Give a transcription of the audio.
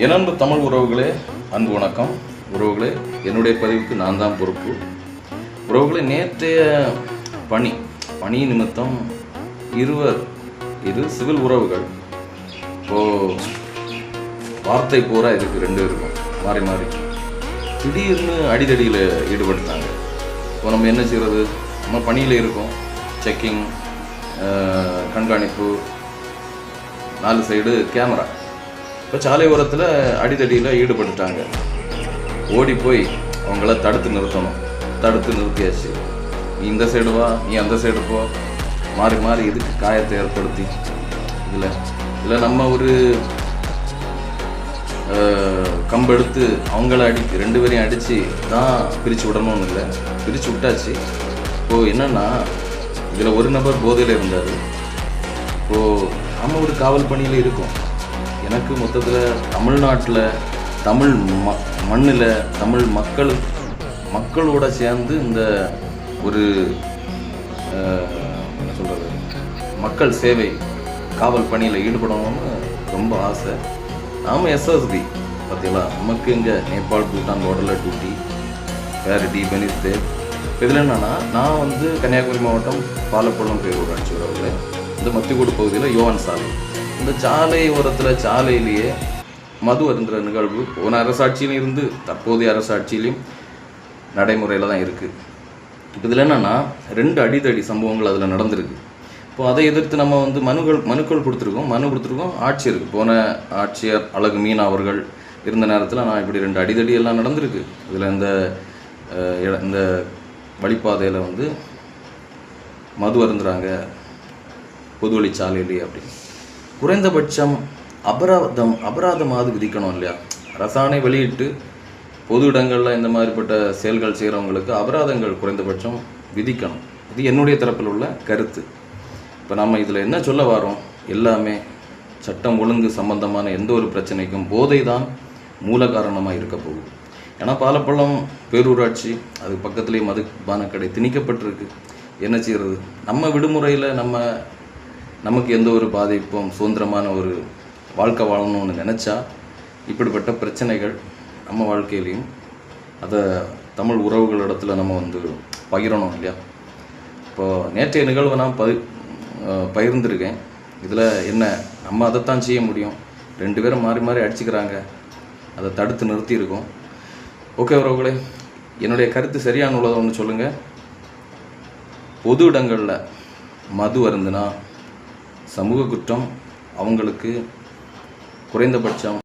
என் அன்பு தமிழ் உறவுகளே, அன்பு வணக்கம் உறவுகளே. என்னுடைய பதிவுக்கு நான் தான் பொறுப்பு. உறவுகளே, நேற்றைய பணி நிமித்தம் இரு சிவில் உறவுகள் வார்த்தை பூரா இதுக்கு ரெண்டு இருக்கும், மாறி மாறி திடீர்னு அடிதடியில் ஈடுபடுத்தாங்க. இப்போ நம்ம என்ன செய்கிறது? நம்ம பணியில் இருக்கோம், செக்கிங், கண்காணிப்பு, 4 சைடு கேமரா. இப்போ சாலை ஓரத்தில் அடிதடியில் ஈடுபட்டுட்டாங்க. ஓடி போய் அவங்கள தடுத்து நிறுத்தியாச்சு. நீ இந்த சைடு வா, நீ அந்த சைடு போ, மாறி மாறி இதுக்கு காயத்தை ஏற்படுத்தி இல்லை நம்ம ஒரு கம்பெடுத்து அவங்கள அடித்து 2 பேரையும் அடித்து தான் பிரித்து விடணும்னு இல்லை, பிரித்து விட்டாச்சு. இப்போது என்னென்னா, இதில் ஒரு நபர் போதையில் இருந்தார். இப்போது நம்ம ஒரு காவல் பணியில் இருக்கோம். எனக்கு மொத்தத்தில் தமிழ்நாட்டில் தமிழ் மண்ணில் தமிழ் மக்களோட சேர்ந்து இந்த ஒரு என்ன சொல்கிறது, மக்கள் சேவை காவல் பணியில் ஈடுபடணும்னு ரொம்ப ஆசை. நாம் எஸ்எஸ்பி பார்த்தீங்களா, நமக்கு இங்கே நேபாள், பூட்டான் பார்டரில் டியூட்டி, வேறு பெனிஸ்தே. இதில் என்னென்னா, நான் கன்னியாகுமரி மாவட்டம் பாலப்பள்ளம் பேரூராட்சி உறவுல இந்த மத்திக்கூடு பகுதியில் யோவான் சாலை, இந்த சாலை ஓரத்தில் சாலையிலேயே மது அருந்துகிற நிகழ்வு போன அரசாட்சியிலும் இருந்து தற்போதைய அரசாட்சியிலையும் நடைமுறையில் தான் இருக்குது. இப்போ இதில் என்னென்னா, 2 அடிதடி சம்பவங்கள் அதில் நடந்திருக்கு. இப்போ அதை எதிர்த்து நம்ம மனுக்கள் கொடுத்துருக்கோம். ஆட்சியருக்கு, போன ஆட்சியர் அழகு மீனா அவர்கள் இருந்த நேரத்தில் நான் இப்படி 2 அடிதடி எல்லாம் நடந்திருக்கு. இதில் இந்த வழிப்பாதையில் மது அருந்துறாங்க பொது வழிச்சாலையிலேயே அப்படின்னு. குறைந்தபட்சம் அபராதமாவது விதிக்கணும் இல்லையா? அரசாணை வெளியிட்டு பொது இடங்களில் இந்த மாதிரிப்பட்ட செயல்கள் செய்கிறவங்களுக்கு அபராதங்கள் குறைந்தபட்சம் விதிக்கணும். இது என்னுடைய தரப்பில் உள்ள கருத்து. இப்போ நம்ம இதில் என்ன சொல்ல வரோம், எல்லாமே சட்டம் ஒழுங்கு சம்பந்தமான எந்த ஒரு பிரச்சனைக்கும் போதை தான் மூல காரணமாக இருக்க போகுது. ஏன்னா பாலப்பள்ளம் பேரூராட்சி, அது பக்கத்துலேயே மதுபான கடை திணிக்கப்பட்டிருக்கு. என்ன செய்கிறது? நம்ம விடுமுறையில் நமக்கு எந்த ஒரு பாதிப்பும், சுதந்திரமான ஒரு வாழ்க்கை வாழணும்னு நினச்சா இப்படிப்பட்ட பிரச்சனைகள் நம்ம வாழ்க்கையிலையும் அதை தமிழ் உறவுகளிடத்தில் நம்ம பகிரணும் இல்லையா? இப்போது நேற்றைய நிகழ்வை நான் பகிர்ந்திருக்கேன். இதில் என்ன, நம்ம அதைத்தான் செய்ய முடியும். 2 பேரும் மாறி மாறி அடிச்சுக்கிறாங்க, அதை தடுத்து நிறுத்தியிருக்கோம். ஓகே உறவுகளே, என்னுடைய கருத்து சரியான உள்ளதை ஒன்று சொல்லுங்கள். பொது இடங்களில் மது அருந்துனா சமூக குற்றம், அவங்களுக்கு குறைந்தபட்சம்